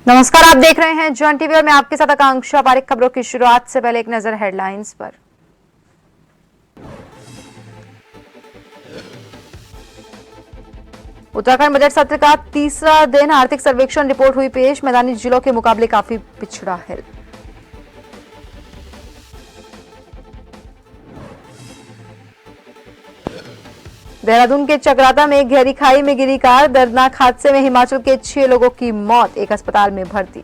नमस्कार, आप देख रहे हैं जॉन टीवी और मैं आपके साथ आकांक्षा पारिक। खबरों की शुरुआत से पहले एक नजर हेडलाइंस पर। उत्तराखंड बजट सत्र का तीसरा दिन, आर्थिक सर्वेक्षण रिपोर्ट हुई पेश। मैदानी जिलों के मुकाबले काफी पिछड़ा है। देहरादून के चक्राता में गहरी खाई में गिरी कार, दर्दनाक हादसे में हिमाचल के 6 लोगों की मौत, एक अस्पताल में भर्ती।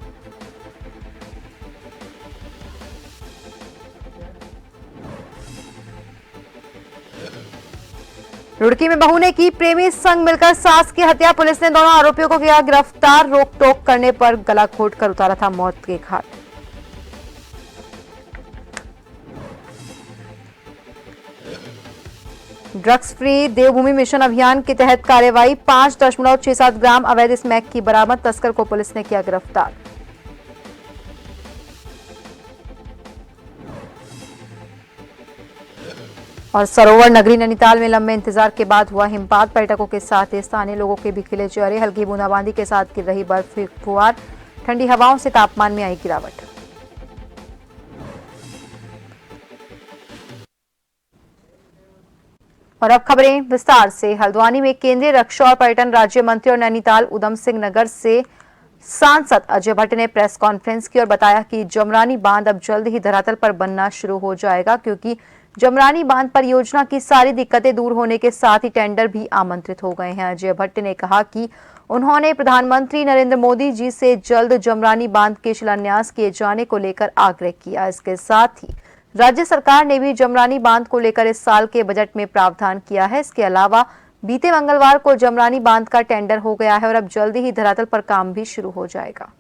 रुड़की में बहू ने की प्रेमी संग मिलकर सास की हत्या, पुलिस ने दोनों आरोपियों को किया गिरफ्तार। रोक टोक करने पर गला घोंटकर उतारा था मौत के घाट। ड्रग्स फ्री देवभूमि मिशन अभियान के तहत कार्रवाई, 5.67 ग्राम अवैध स्मैक की बरामद, तस्कर को पुलिस ने किया गिरफ्तार। और सरोवर नगरी नैनीताल में लंबे इंतजार के बाद हुआ हिमपात, पर्यटकों के साथ स्थानीय लोगों के भी खिले चेहरे। हल्की बूंदाबांदी के साथ गिर रही बर्फ की फुहार, ठंडी हवाओं से तापमान में आई गिरावट। और अब खबरें विस्तार से। हल्द्वानी में केंद्रीय रक्षा और पर्यटन राज्य मंत्री और नैनीताल उधम सिंह नगर से सांसद अजय भट्ट ने प्रेस कॉन्फ्रेंस की और बताया कि जमरानी बांध अब जल्द ही धरातल पर बनना शुरू हो जाएगा, क्योंकि जमरानी बांध परियोजना की सारी दिक्कतें दूर होने के साथ ही टेंडर भी आमंत्रित हो गए हैं। अजय भट्ट ने कहा कि उन्होंने प्रधानमंत्री नरेंद्र मोदी जी से जल्द जमरानी बांध के शिलान्यास किए जाने को लेकर आग्रह किया। इसके साथ ही राज्य सरकार ने भी जमरानी बांध को लेकर इस साल के बजट में प्रावधान किया है। इसके अलावा बीते मंगलवार को जमरानी बांध का टेंडर हो गया है और अब जल्दी ही धरातल पर काम भी शुरू हो जाएगा।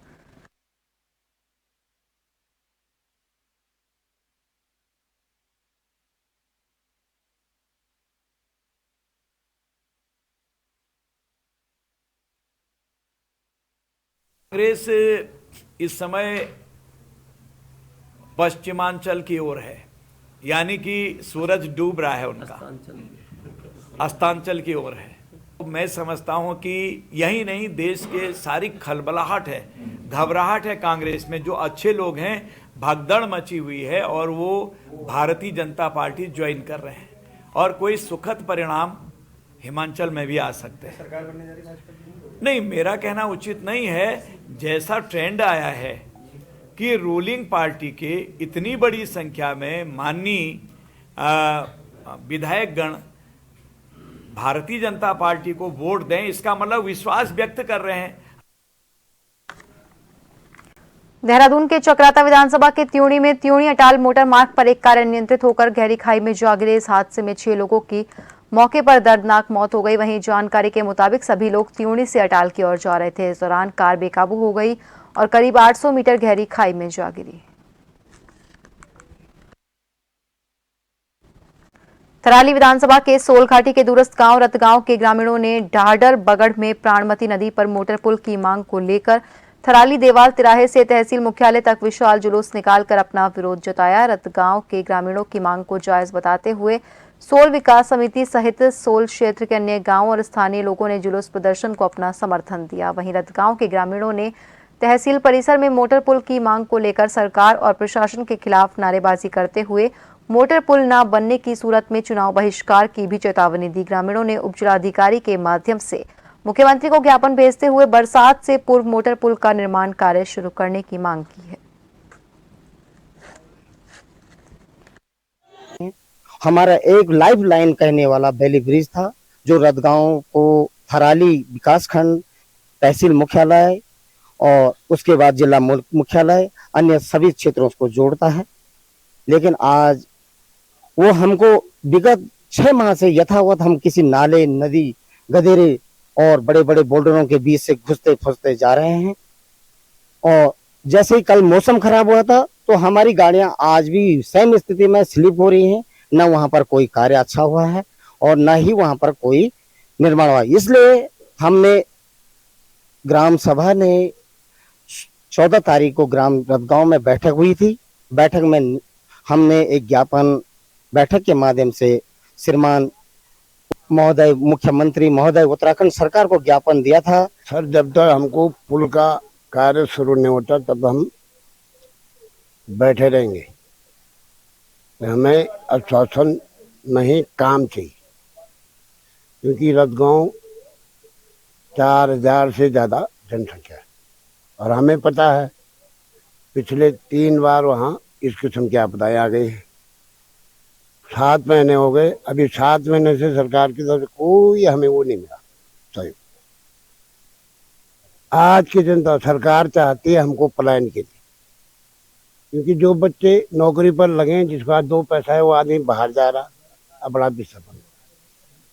कांग्रेस इस समय पश्चिमांचल की ओर है, यानी कि सूरज डूब रहा है उनका, अस्तांचल की ओर है। मैं समझता हूं कि यही नहीं, देश के सारी खलबलाहट है, घबराहट है कांग्रेस में। जो अच्छे लोग हैं, भगदड़ मची हुई है और वो भारतीय जनता पार्टी ज्वाइन कर रहे हैं और कोई सुखद परिणाम हिमाचल में भी आ सकते हैं। सरकार बनने जा रही है नहीं, मेरा कहना उचित नहीं है। जैसा ट्रेंड आया है कि रूलिंग पार्टी के इतनी बड़ी संख्या में माननीय विधायक गण भारतीय जनता पार्टी को वोट दें, इसका मतलब विश्वास व्यक्त कर रहे हैं। देहरादून के चक्राता विधानसभा के त्यूणी में त्यूणी अटाल मोटर मार्ग पर एक कार अनियंत्रित होकर गहरी खाई में जा गिरे। इस हादसे में 6 लोगों की मौके पर दर्दनाक मौत हो गई। वहीं जानकारी के मुताबिक सभी लोग त्यूणी से अटाल की ओर जा रहे थे। इस दौरान कार बेकाबू हो गई और करीब 800 मीटर गहरी खाई में जा गिरी। थराली विधानसभा के सोलघाटी के दूरस्थ गांव रतगांव के ग्रामीणों ने ढाडर बगड़ में प्राणमती नदी पर मोटर पुल की मांग को लेकर थराली देवाल तिराहे से तहसील मुख्यालय तक विशाल जुलूस निकालकर अपना विरोध जताया। रतगांव के ग्रामीणों की मांग को जायज बताते हुए सोल विकास समिति सहित सोल क्षेत्र के अन्य गांव और स्थानीय लोगों ने जुलूस प्रदर्शन को अपना समर्थन दिया। वहीं रतगांव के ग्रामीणों ने तहसील परिसर में मोटर पुल की मांग को लेकर सरकार और प्रशासन के खिलाफ नारेबाजी करते हुए मोटर पुल न बनने की सूरत में चुनाव बहिष्कार की भी चेतावनी दी। ग्रामीणों ने उप जिलाधिकारी के माध्यम से मुख्यमंत्री को ज्ञापन भेजते हुए बरसात से पूर्व मोटर पुल का निर्माण कार्य शुरू करने की मांग की है। हमारा एक लाइफ लाइन कहने वाला बेली ब्रिज था, जो रतगांव को थराली विकासखंड, तहसील मुख्यालय और उसके बाद जिला मुख्यालय, अन्य सभी क्षेत्रों को जोड़ता है। लेकिन आज वो हमको विगत 6 माह से यथावत हम किसी नाले, नदी, गधेरे और बड़े बड़े बोल्डरों के बीच से घुसते फंसते जा रहे हैं। और जैसे ही कल मौसम खराब हुआ था, तो हमारी गाड़ियां आज भी सेम स्थिति में स्लिप हो रही हैं। न वहां पर कोई कार्य अच्छा हुआ है और न ही वहां पर कोई निर्माण हुआ। इसलिए हमने ग्राम सभा ने 14 तारीख को ग्राम रतगांव में बैठक हुई थी। बैठक में हमने एक ज्ञापन बैठक के माध्यम से श्रीमान महोदय मुख्यमंत्री महोदय उत्तराखंड सरकार को ज्ञापन दिया था। सर, जब तक हमको पुल का कार्य शुरू नहीं होता तब हम बैठे रहेंगे। हमें आश्वासन नहीं, काम चाहिए, क्योंकि रतगांव 4000 से ज़्यादा जनसंख्या है और हमें पता है पिछले 3 बार वहाँ इस किस्म की आपदाएं आ गई है। 7 महीने हो गए, अभी 7 महीने से सरकार की तरफ से कोई हमें वो नहीं मिला सहयोग। आज की जनता, सरकार चाहती है हमको पलायन के लिए, क्योंकि जो बच्चे नौकरी पर लगे हैं, जिसके पास 2 पैसा है, वो आदमी बाहर जा रहा, अपना बिस्तर बन।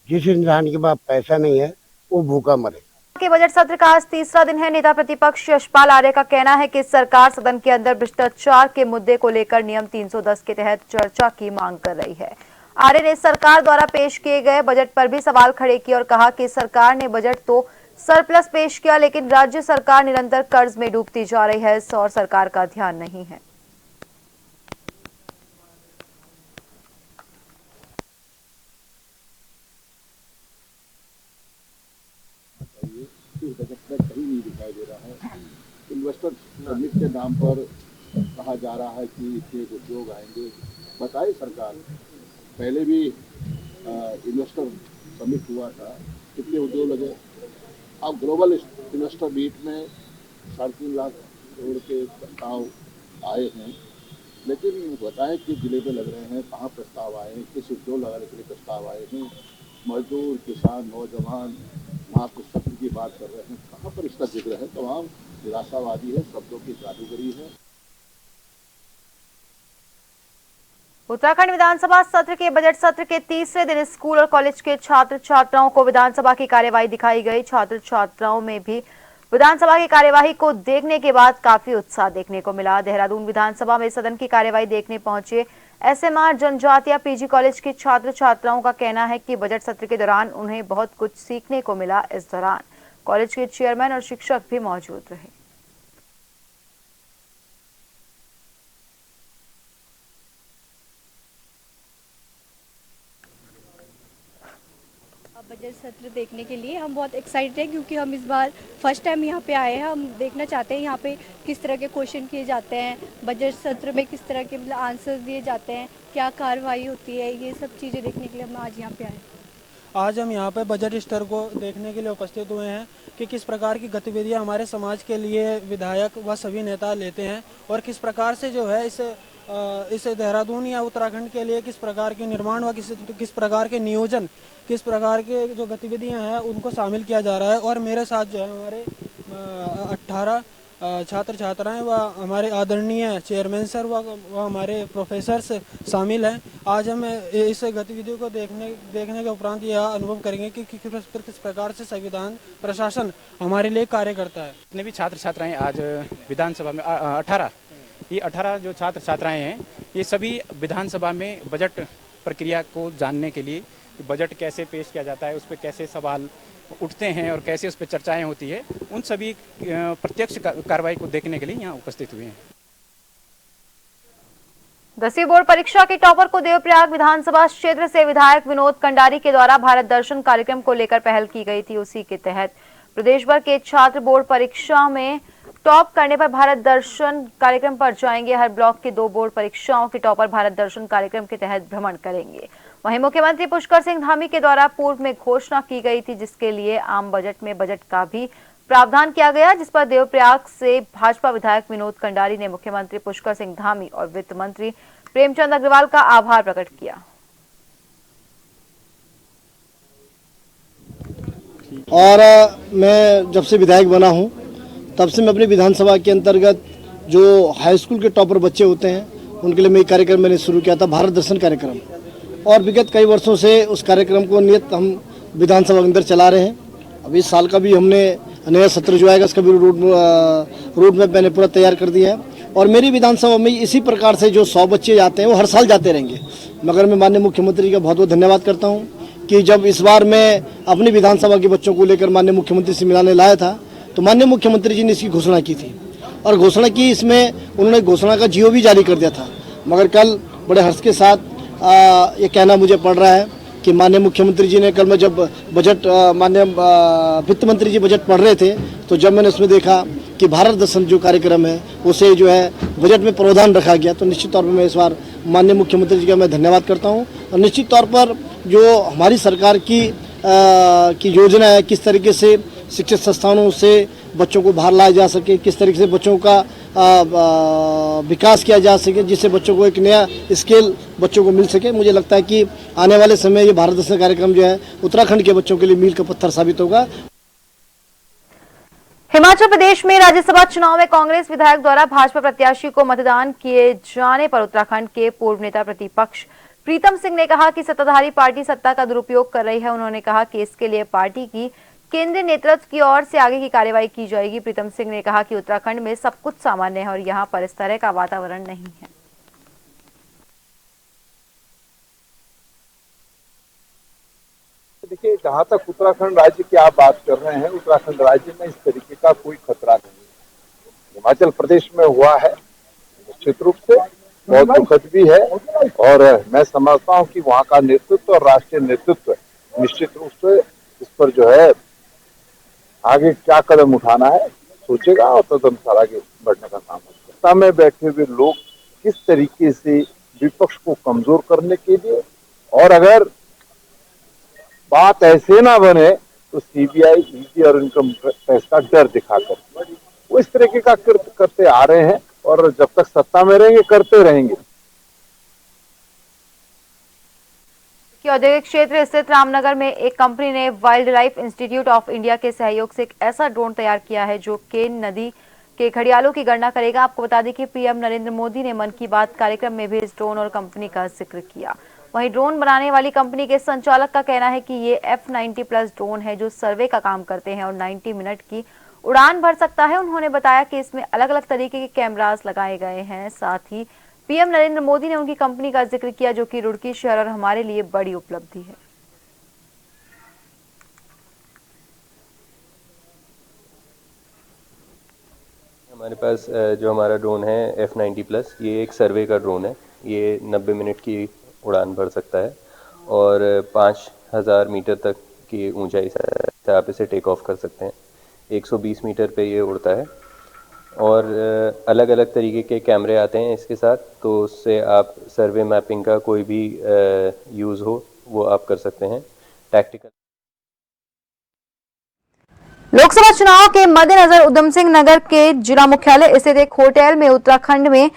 जिस इंसान के पास पैसा नहीं है वो भूखा मरे। के बजट सत्र का आज तीसरा दिन है। नेता प्रतिपक्ष यशपाल आर्य का कहना है कि सरकार सदन के अंदर भ्रष्टाचार के मुद्दे को लेकर नियम 310 के तहत चर्चा की मांग कर रही है। आर्य ने सरकार द्वारा पेश किए गए बजट पर भी सवाल खड़े किए और कहा कि सरकार ने बजट तो सरप्लस पेश किया, लेकिन राज्य सरकार निरंतर कर्ज में डूबती जा रही है और सरकार का ध्यान नहीं है। इस बजट में कहीं नहीं दिखाई दे रहा है। इन्वेस्टर समिट के नाम पर कहा जा रहा है कि इससे उद्योग आएंगे। बताइए सरकार, पहले भी इन्वेस्टर समिट हुआ था, कितने उद्योग लगे। अब ग्लोबल इन्वेस्टर मीट में 3.5 लाख करोड़ के प्रस्ताव आए हैं, लेकिन बताएं कि जिले पे लग रहे हैं, कहाँ प्रस्ताव आए हैं, किस उद्योग लगाने के लिए प्रस्ताव आए हैं। मजदूर, किसान, नौजवान मात्र सत्र की बात कर रहे हैं, कहाँ पर इसका जिक्र है। तमाम निराशावादी है, शब्दों की जादूगरी है। उत्तराखंड विधानसभा सत्र के बजट सत्र के तीसरे दिन स्कूल और कॉलेज के छात्र छात्राओं को विधानसभा की कार्यवाही दिखाई गई। छात्र छात्राओं में भी विधानसभा की कार्यवाही को देखने के बाद काफी उत्साह देखने को मिला। देहरादून विधानसभा में सदन की कार्यवाही देखने पहुंचे SMR जनजातीय PG कॉलेज के छात्र छात्राओं का कहना है कि बजट सत्र के दौरान उन्हें बहुत कुछ सीखने को मिला। इस दौरान कॉलेज के चेयरमैन और शिक्षक भी मौजूद रहे। बजट सत्र देखने के लिए हम बहुत एक्साइटेड हैं, क्योंकि हम इस बार फर्स्ट टाइम यहाँ पे आए हैं। हम देखना चाहते हैं यहाँ पे किस तरह के क्वेश्चन किए जाते हैं, बजट सत्र में किस तरह के मतलब आंसर्स दिए जाते हैं, क्या कार्रवाई होती है, ये सब चीज़ें देखने के लिए हम आज यहाँ पे आए। आज हम यहाँ पे बजट स्तर को देखने के लिए उपस्थित हुए हैं कि किस प्रकार की गतिविधियाँ हमारे समाज के लिए विधायक व सभी नेता लेते हैं और किस प्रकार से जो है इस देहरादून या उत्तराखंड के लिए किस प्रकार के निर्माण व किस प्रकार के नियोजन, किस प्रकार के जो गतिविधियां हैं उनको शामिल किया जा रहा है। और मेरे साथ जो है हमारे 18 छात्र छात्राएं व हमारे आदरणीय चेयरमैन सर व हमारे प्रोफेसर्स शामिल हैं। आज हम इस गतिविधियों को देखने के उपरांत यह अनुभव करेंगे कि किस प्रकार से संविधान प्रशासन हमारे लिए कार्य करता है। जितने भी छात्र छात्राएं आज विधानसभा में 18 जो छात्र छात्राएं हैं, ये सभी विधानसभा में बजट प्रक्रिया को जानने के लिए, बजट कैसे पेश किया जाता है, उस पर कैसे सवाल उठते हैं और कैसे उस पर चर्चाएं होती है, उन सभी प्रत्यक्ष कार्रवाई को देखने के लिए यहाँ उपस्थित हुए हैं। 10वीं बोर्ड परीक्षा के टॉपर को देवप्रयाग विधानसभा क्षेत्र से विधायक विनोद कंडारी के द्वारा भारत दर्शन कार्यक्रम को लेकर पहल की गई थी। उसी के तहत प्रदेश भर के छात्र बोर्ड परीक्षा में टॉप करने पर भारत दर्शन कार्यक्रम पर जाएंगे। हर ब्लॉक के 2 बोर्ड परीक्षाओं के टॉपर भारत दर्शन कार्यक्रम के तहत भ्रमण करेंगे। वहीं मुख्यमंत्री पुष्कर सिंह धामी के द्वारा पूर्व में घोषणा की गई थी, जिसके लिए आम बजट में बजट का भी प्रावधान किया गया, जिस पर देवप्रयाग से भाजपा विधायक विनोद कंडारी ने मुख्यमंत्री पुष्कर सिंह धामी और वित्त मंत्री प्रेमचंद अग्रवाल का आभार प्रकट किया। और मैं जब से विधायक बना हूं तब से मैं अपनी विधानसभा के अंतर्गत जो हाई स्कूल के टॉपर बच्चे होते हैं उनके लिए मैं एक कार्यक्रम मैंने शुरू किया था, भारत दर्शन कार्यक्रम। और विगत कई वर्षों से उस कार्यक्रम को नियत हम विधानसभा के अंदर चला रहे हैं। अब इस साल का भी हमने नया सत्र जो आएगा उसका भी रूट मैप मैंने पूरा तैयार कर दिया है। और मेरी विधानसभा में इसी प्रकार से जो 100 बच्चे जाते हैं वो हर साल जाते रहेंगे। मगर मैं माननीय मुख्यमंत्री का बहुत बहुत धन्यवाद करता हूँ कि जब इस बार मैं अपनी विधानसभा के बच्चों को लेकर माननीय मुख्यमंत्री से मिलाने लाया था तो माननीय मुख्यमंत्री जी ने इसकी घोषणा की थी। और घोषणा की, इसमें उन्होंने घोषणा का GO भी जारी कर दिया था। मगर कल बड़े हर्ष के साथ ये कहना मुझे पड़ रहा है कि माननीय मुख्यमंत्री जी ने कल मैं जब बजट माननीय वित्त मंत्री जी बजट पढ़ रहे थे तो जब मैंने उसमें देखा कि भारत दर्शन जो कार्यक्रम है उसे जो है बजट में प्रावधान रखा गया, तो निश्चित तौर पर मैं इस बार माननीय मुख्यमंत्री जी का मैं धन्यवाद करता हूँ। और निश्चित तौर पर जो हमारी सरकार की योजना है, किस तरीके से शिक्षण संस्थानों से बच्चों को बाहर लाया जा सके, किस तरीके से बच्चों का विकास किया जा सके, जिससे बच्चों को एक नया स्केल बच्चों को मिल सके। मुझे लगता है कि आने वाले समय ये भारत दर्शन कार्यक्रम जो है उत्तराखंड के बच्चों के लिए मील का पत्थर साबित होगा। हिमाचल प्रदेश में राज्यसभा चुनाव में कांग्रेस विधायक द्वारा भाजपा प्रत्याशी को मतदान किए जाने पर उत्तराखंड के पूर्व नेता प्रतिपक्ष प्रीतम सिंह ने कहा कि सत्ताधारी पार्टी सत्ता का दुरुपयोग कर रही है। उन्होंने कहा कि इसके लिए पार्टी की केंद्रीय नेतृत्व की ओर से आगे की कार्रवाई की जाएगी। प्रीतम सिंह ने कहा कि उत्तराखंड में सब कुछ सामान्य है और यहां पर इस तरह का वातावरण नहीं है। देखिए, जहां तक उत्तराखंड राज्य की आप बात कर रहे हैं, उत्तराखंड राज्य में इस तरीके का कोई खतरा नहीं है। हिमाचल प्रदेश में हुआ है, निश्चित रूप से बहुत दुखद भी है और मैं समझता हूं कि वहां का नेतृत्व और राष्ट्रीय नेतृत्व निश्चित रूप से इस पर जो है आगे क्या कदम उठाना है सोचेगा और तदनुसार आगे बढ़ने का काम होगा। सत्ता में बैठे हुए लोग किस तरीके से विपक्ष को कमजोर करने के लिए, और अगर बात ऐसे ना बने तो सीबीआई, ईडी और इनकम टैक्स का डर दिखाकर वो इस तरीके का कृत्य करते आ रहे हैं और जब तक सत्ता में रहेंगे करते रहेंगे। कि औद्योगिक क्षेत्र स्थित रामनगर में एक कंपनी ने wild life institute of India के सहयोग से एक ऐसा ड्रोन तैयार किया है जो केन नदी के घड़ियालों की गणना करेगा। आपको बता दें कि पीएम नरेंद्र मोदी ने मन की बात कार्यक्रम में भी इस ड्रोन और कंपनी का जिक्र किया। वहीं ड्रोन बनाने वाली कंपनी के संचालक का कहना है कि ये F90+ ड्रोन है जो सर्वे का काम करते हैं और 90 मिनट की उड़ान भर सकता है। उन्होंने बताया कि इसमें अलग अलग तरीके के कैमरास लगाए गए हैं। साथ ही पीएम नरेंद्र मोदी ने उनकी कंपनी का जिक्र किया जो कि रुड़की शहर और हमारे लिए बड़ी उपलब्धि है। हमारे पास जो हमारा ड्रोन है F90+, ये एक सर्वे का ड्रोन है। ये 90 मिनट की उड़ान भर सकता है और 5000 मीटर तक की ऊंचाई से आप इसे टेक ऑफ कर सकते हैं। 120 मीटर पे ये उड़ता है और अलग अलग तरीके के कैमरे आते हैं इसके साथ, तो उससे आप सर्वे मैपिंग का कोई भी यूज़ हो वो आप कर सकते हैं। टैक्टिकल लोकसभा चुनाव के मद्देनजर उधम सिंह नगर के जिला मुख्यालय स्थित एक होटल में उत्तराखंड में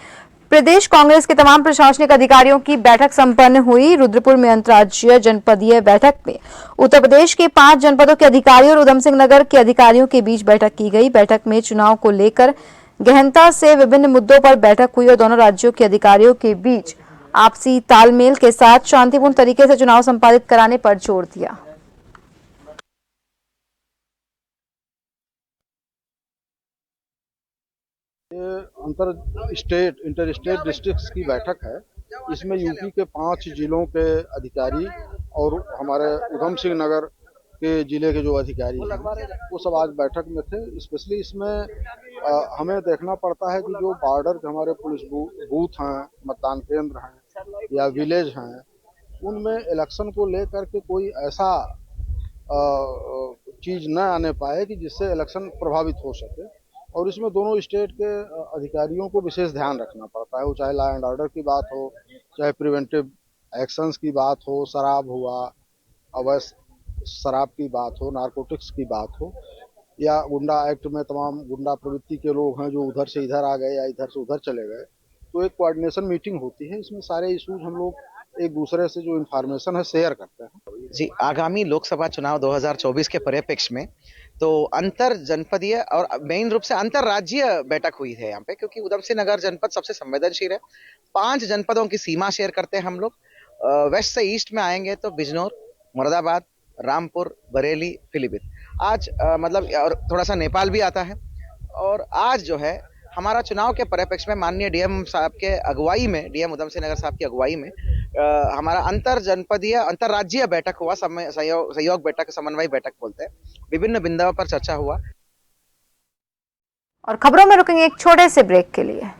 प्रदेश कांग्रेस के तमाम प्रशासनिक अधिकारियों की बैठक संपन्न हुई। रुद्रपुर में अंतर्राज्यीय जनपदीय बैठक में उत्तर प्रदेश के 5 जनपदों के अधिकारियों और उधम सिंह नगर के अधिकारियों के बीच बैठक की गई। बैठक में चुनाव को लेकर गहनता से विभिन्न मुद्दों पर बैठक हुई और दोनों राज्यों के अधिकारियों के बीच आपसी तालमेल के साथ शांतिपूर्ण तरीके से चुनाव संपादित कराने पर जोर दिया। इंटर स्टेट डिस्ट्रिक्ट्स की बैठक है। इसमें यूपी के 5 जिलों के अधिकारी और हमारे उधम सिंह नगर के जिले के जो अधिकारी हैं वो सब आज बैठक में थे। स्पेशली इसमें हमें देखना पड़ता है कि जो बॉर्डर के हमारे पुलिस बूथ हैं, मतदान केंद्र हैं या विलेज हैं, उनमें इलेक्शन को लेकर के कोई ऐसा चीज़ न आने पाए कि जिससे इलेक्शन प्रभावित हो सके। और इसमें दोनों स्टेट के अधिकारियों को विशेष ध्यान रखना पड़ता है, वो चाहे लॉ एंड ऑर्डर की बात हो, चाहे प्रिवेंटिव एक्शंस की बात हो, शराब हुआ, अवैध शराब की बात हो, नारकोटिक्स की बात हो, या गुंडा एक्ट में तमाम गुंडा प्रवृत्ति के लोग हैं जो उधर से इधर आ गए या इधर से उधर चले गए, तो एक कोऑर्डिनेशन मीटिंग होती है। इसमें सारे इशूज हम लोग एक दूसरे से जो इन्फॉर्मेशन है शेयर करते हैं। जी, आगामी लोकसभा चुनाव 2024 के परिप्रेक्ष्य में तो अंतर जनपदीय और मेन रूप से अंतरराज्यीय बैठक हुई है यहाँ पे, क्योंकि उधम सिंह नगर जनपद सबसे संवेदनशील है। 5 जनपदों की सीमा शेयर करते हैं हम लोग। वेस्ट से ईस्ट में आएंगे तो बिजनौर, मुरादाबाद, रामपुर, बरेली, पीलीभीत, आज मतलब और थोड़ा सा नेपाल भी आता है। और आज जो है हमारा चुनाव के परिप्रेक्ष्य में माननीय डीएम साहब के अगुवाई में, डीएम उधम सिंह नगर साहब की अगुवाई में हमारा अंतर जनपदीय अंतरराज्यीय बैठक हुआ। सहयोग बैठक, समन्वय बैठक बोलते हैं। विभिन्न बिंदुओं पर चर्चा हुआ। और खबरों में रुकेंगे एक छोटे से ब्रेक के लिए।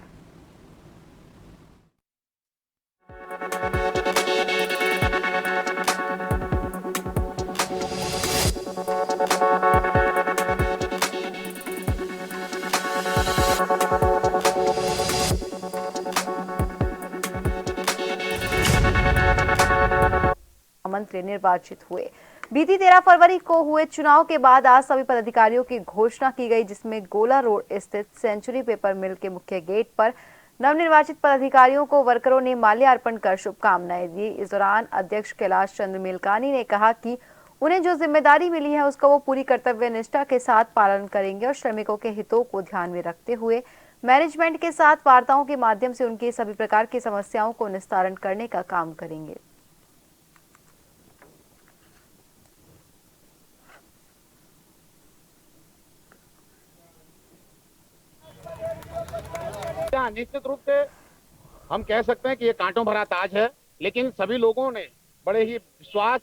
महामंत्री निर्वाचित हुए। बीती 13 फरवरी को हुए चुनाव के बाद आज सभी पदाधिकारियों की घोषणा की गई, जिसमें गोला रोड स्थित सेंचुरी पेपर मिल के मुख्य गेट पर नवनिर्वाचित पदाधिकारियों को वर्करों ने माल्यार्पण कर शुभकामनाएं दी। इस दौरान अध्यक्ष कैलाश चंद्र मिलकानी ने कहा कि उन्हें जो जिम्मेदारी मिली है उसका वो पूरी कर्तव्य निष्ठा के साथ पालन करेंगे और श्रमिकों के हितों को ध्यान में रखते हुए मैनेजमेंट के साथ वार्ताओं के माध्यम से उनकी सभी प्रकार की समस्याओं को निस्तारण करने का काम करेंगे। निश्चित रूप से हम कह सकते हैं कि ये कांटों भरा ताज है, लेकिन सभी लोगों ने बड़े ही विश्वास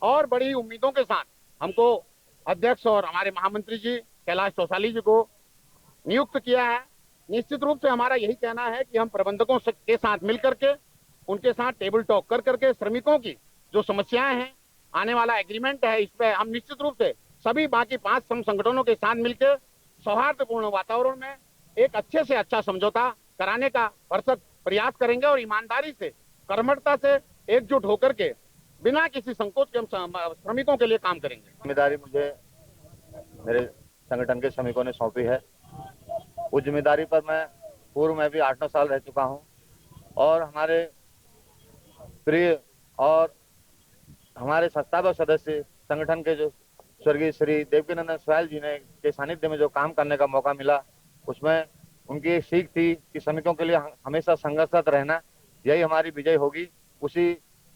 और बड़ी ही उम्मीदों के साथ हमको अध्यक्ष और हमारे महामंत्री जी कैलाश चौसाली जी को नियुक्त किया है। निश्चित रूप से हमारा यही कहना है कि हम प्रबंधकों के साथ मिलकर के उनके साथ टेबल टॉक कर करके श्रमिकों की जो समस्याएं हैं, आने वाला एग्रीमेंट है, इस पे हम निश्चित रूप से सभी बाकी 5 श्रम संगठनों के साथ मिलकर सौहार्दपूर्ण वातावरण में एक अच्छे से अच्छा समझौता कराने का भरसक प्रयास करेंगे और ईमानदारी से, कर्मठता से एकजुट होकर के बिना किसी संकोच के हम श्रमिकों के लिए काम करेंगे। जिम्मेदारी मुझे मेरे संगठन के श्रमिकों ने सौंपी है। उस जिम्मेदारी पर मैं पूर्व में भी 8-9 साल रह चुका हूं और हमारे प्रिय और हमारे संस्थापक सदस्य संगठन के जो स्वर्गीय श्री देवकीनंदन सोयाल जी ने के सानिध्य में जो काम करने का मौका मिला, उसमें उनकी एक सीख थी कि श्रमिकों के लिए हमेशा संघर्षरत रहना, यही हमारी विजय होगी।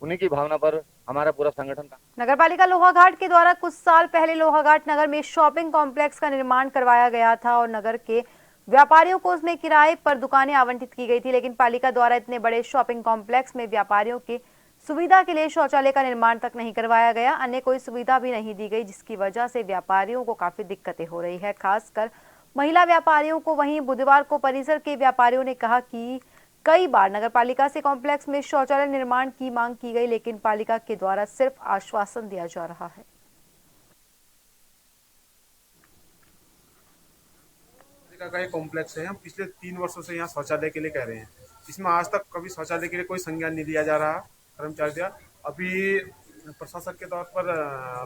उन्हीं की भावना पर हमारा पूरा संगठन का। नगरपालिका लोहाघाट के द्वारा कुछ साल पहले लोहाघाट नगर में शॉपिंग कॉम्प्लेक्स का निर्माण करवाया गया था और नगर के व्यापारियों को उसमें किराए पर दुकानें आवंटित की गई थी, लेकिन पालिका द्वारा इतने बड़े शॉपिंग कॉम्प्लेक्स में व्यापारियों की सुविधा के लिए शौचालय का निर्माण तक नहीं करवाया गया। अन्य कोई सुविधा भी नहीं दी गई, जिसकी वजह से व्यापारियों को काफी दिक्कतें हो रही है, खासकर महिला व्यापारियों को। वहीं बुधवार को परिसर के व्यापारियों ने कहा कि कई बार नगरपालिका से कॉम्प्लेक्स में शौचालय निर्माण की मांग की गई, लेकिन पालिका के द्वारा सिर्फ आश्वासन दिया जा रहा है। का एक कॉम्प्लेक्स है, हम पिछले 3 वर्षों से यहाँ शौचालय के लिए कह रहे हैं। इसमें आज तक कभी शौचालय के लिए कोई संज्ञान नहीं लिया जा रहा कर्मचारी द्वारा। अभी प्रशासक के तौर पर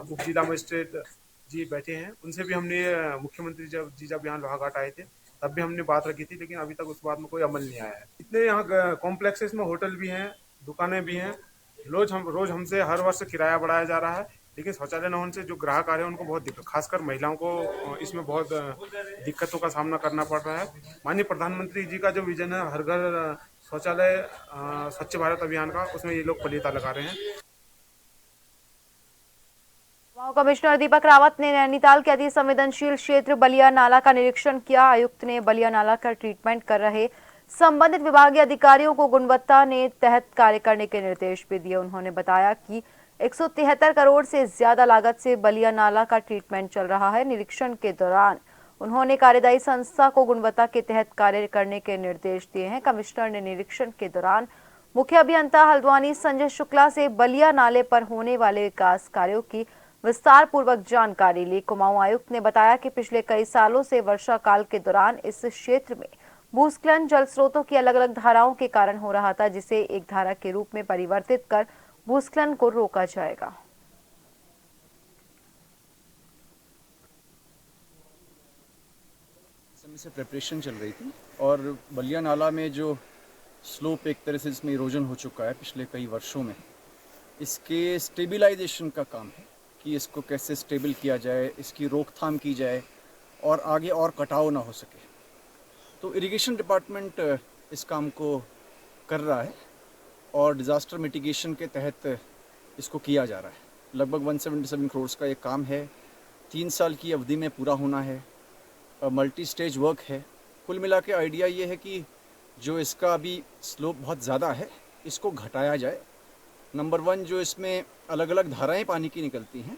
उप जिला मजिस्ट्रेट जी बैठे हैं, उनसे भी हमने मुख्यमंत्री जब यहाँ लोहाघाट आए थे तब भी हमने बात रखी थी, लेकिन अभी तक उस बात में कोई अमल नहीं आया है। इतने यहाँ कॉम्प्लेक्सेस में होटल भी हैं, दुकानें भी हैं, रोज हमसे हर वर्ष किराया बढ़ाया जा रहा है, लेकिन शौचालय न होने से जो ग्राहक आ रहे हैं उनको बहुत दिक्कत, खासकर महिलाओं को इसमें बहुत दिक्कतों का सामना करना पड़ रहा है। माननीय प्रधानमंत्री जी का जो विजन है हर घर शौचालय स्वच्छ भारत अभियान का, उसमें ये लोग फलीता लगा रहे हैं। कमिश्नर दीपक रावत ने नैनीताल के अति संवेदनशील क्षेत्र बलिया नाला का निरीक्षण किया। आयुक्त ने बलिया नाला का ट्रीटमेंट कर रहे संबंधित विभागीय अधिकारियों को गुणवत्ता ने तहत कार्य करने के निर्देश भी दिए। उन्होंने बताया कि 173 करोड़ से ज्यादा लागत से बलिया नाला का ट्रीटमेंट चल रहा है। निरीक्षण के दौरान उन्होंने कार्यदायी संस्था को गुणवत्ता के तहत कार्य करने के निर्देश दिए हैं। कमिश्नर ने निरीक्षण के दौरान मुख्य अभियंता हल्द्वानी संजय शुक्ला से बलिया नाले पर होने वाले विकास कार्यों की विस्तार पूर्वक जानकारी ली। कुमाऊं आयुक्त ने बताया कि पिछले कई सालों से वर्षा काल के दौरान इस क्षेत्र में भूस्खलन जल स्रोतों की अलग अलग धाराओं के कारण हो रहा था, जिसे एक धारा के रूप में परिवर्तित कर भूस्खलन को रोका जाएगा। समय से प्रिपरेशन चल रही थी और बलिया नाला में जो स्लोप एक तरह से इसमें इरोजन हो चुका है पिछले कई वर्षों में, इसके स्टेबिलाइजेशन का काम है कि इसको कैसे स्टेबल किया जाए, इसकी रोकथाम की जाए और आगे और कटाव ना हो सके। तो इरिगेशन डिपार्टमेंट इस काम को कर रहा है और डिज़ास्टर मिटिगेशन के तहत इसको किया जा रहा है। लगभग 177 करोड़ का ये काम है, 3 साल की अवधि में पूरा होना है, मल्टी स्टेज वर्क है। कुल मिला के आइडिया ये है कि जो इसका अभी स्लोप बहुत ज़्यादा है इसको घटाया जाए। नंबर 1 जो इसमें अलग अलग धाराएं पानी की निकलती हैं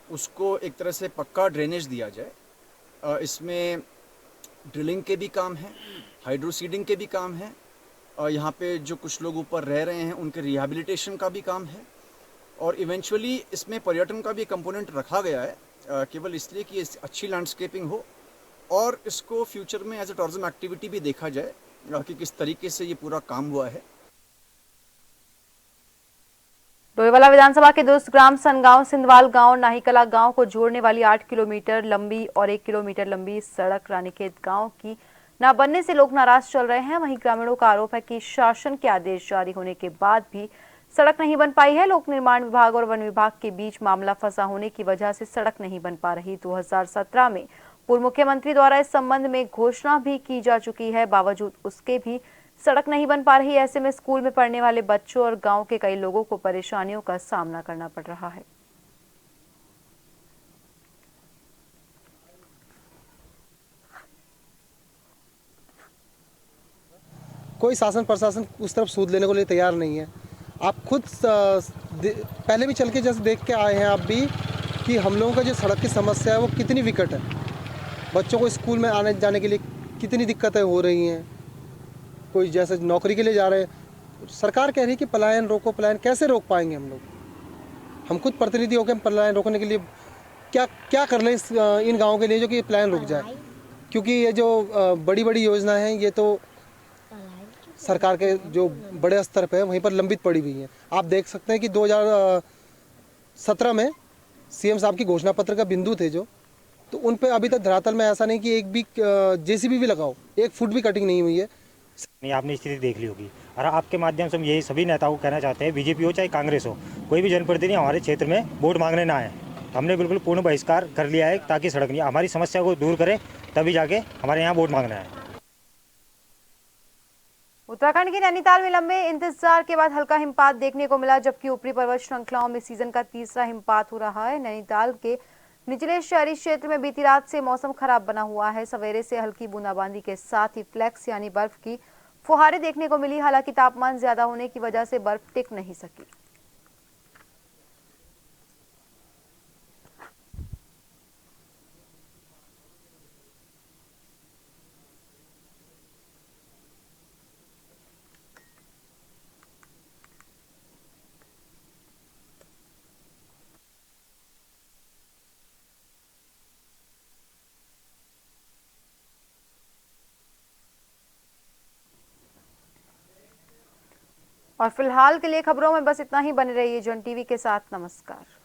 उसको एक तरह से पक्का ड्रेनेज दिया जाए। इसमें ड्रिलिंग के भी काम है, हाइड्रोसीडिंग के भी काम है, यहाँ पे जो कुछ लोग ऊपर रह रहे हैं उनके रिहैबिलिटेशन का भी काम है और इवेंचुअली इसमें पर्यटन का भी कंपोनेंट रखा गया है, केवल इसलिए कि अच्छी लैंडस्केपिंग हो और इसको फ्यूचर में एज ए टूरिज्म एक्टिविटी भी देखा जाए कि किस तरीके से ये पूरा काम हुआ है। डोईवाला विधानसभा के दुरुस्त ग्राम सनगांव सिंधवाल गांव नाहीकला गांव को जोड़ने वाली 8 किलोमीटर लंबी और 1 किलोमीटर लंबी सड़क रानीखेत गांव की न बनने से लोग नाराज चल रहे हैं। वहीं ग्रामीणों का आरोप है कि शासन के आदेश जारी होने के बाद भी सड़क नहीं बन पाई है। लोक निर्माण विभाग और वन विभाग के बीच मामला फंसा होने की वजह से सड़क नहीं बन पा रही। 2017 में पूर्व मुख्यमंत्री द्वारा इस संबंध में घोषणा भी की जा चुकी है, बावजूद उसके भी सड़क नहीं बन पा रही। ऐसे में स्कूल में पढ़ने वाले बच्चों और गांव के कई लोगों को परेशानियों का सामना करना पड़ रहा है। कोई शासन प्रशासन उस तरफ सूद लेने को लिए तैयार नहीं है। आप खुद पहले भी चल के जैसे देख के आए हैं आप भी कि हम लोगों का जो सड़क की समस्या है वो कितनी विकट है। बच्चों को स्कूल में आने जाने के लिए कितनी दिक्कतें हो रही हैं। कोई जैसे नौकरी के लिए जा रहे हैं, सरकार कह रही है कि पलायन रोको। पलायन कैसे रोक पाएंगे हम लोग? हम खुद प्रतिनिधि होकर पलायन रोकने के लिए क्या क्या कर लें इन गाँवों के लिए जो कि पलायन रुक जाए, क्योंकि ये जो बड़ी बड़ी योजना है ये तो सरकार के जो बड़े स्तर पे है वहीं पर लंबित पड़ी हुई है। आप देख सकते हैं कि 2017 में सीएम साहब की घोषणा पत्र का बिंदु थे जो, तो उन पे अभी तक धरातल में ऐसा नहीं कि एक भी जेसीबी भी लगाओ, 1 फुट भी कटिंग नहीं हुई है। नहीं, आपने स्थिति देख ली होगी और आपके माध्यम से हम यही सभी नेताओं को कहना चाहते हैं, बीजेपी हो चाहे कांग्रेस हो, कोई भी जनप्रतिनिधि हमारे क्षेत्र में वोट मांगने ना आए। हमने बिल्कुल पूर्ण बहिष्कार कर लिया है ताकि सड़क नहीं, हमारी समस्या को दूर करें तभी जाके हमारे यहाँ वोट मांगना है। उत्तराखंड के नैनीताल में लंबे इंतजार के बाद हल्का हिमपात देखने को मिला, जबकि ऊपरी पर्वत श्रृंखलाओं में सीजन का तीसरा हिमपात हो रहा है। नैनीताल के निचले शहरी क्षेत्र में बीती रात से मौसम खराब बना हुआ है। सवेरे से हल्की बूंदाबांदी के साथ ही फ्लैक्स यानी बर्फ की फुहारें देखने को मिली। हालांकि तापमान ज्यादा होने की वजह से बर्फ टिक नहीं सकी। और फिलहाल के लिए खबरों में बस इतना ही। बने रहिए जन टीवी के साथ। नमस्कार।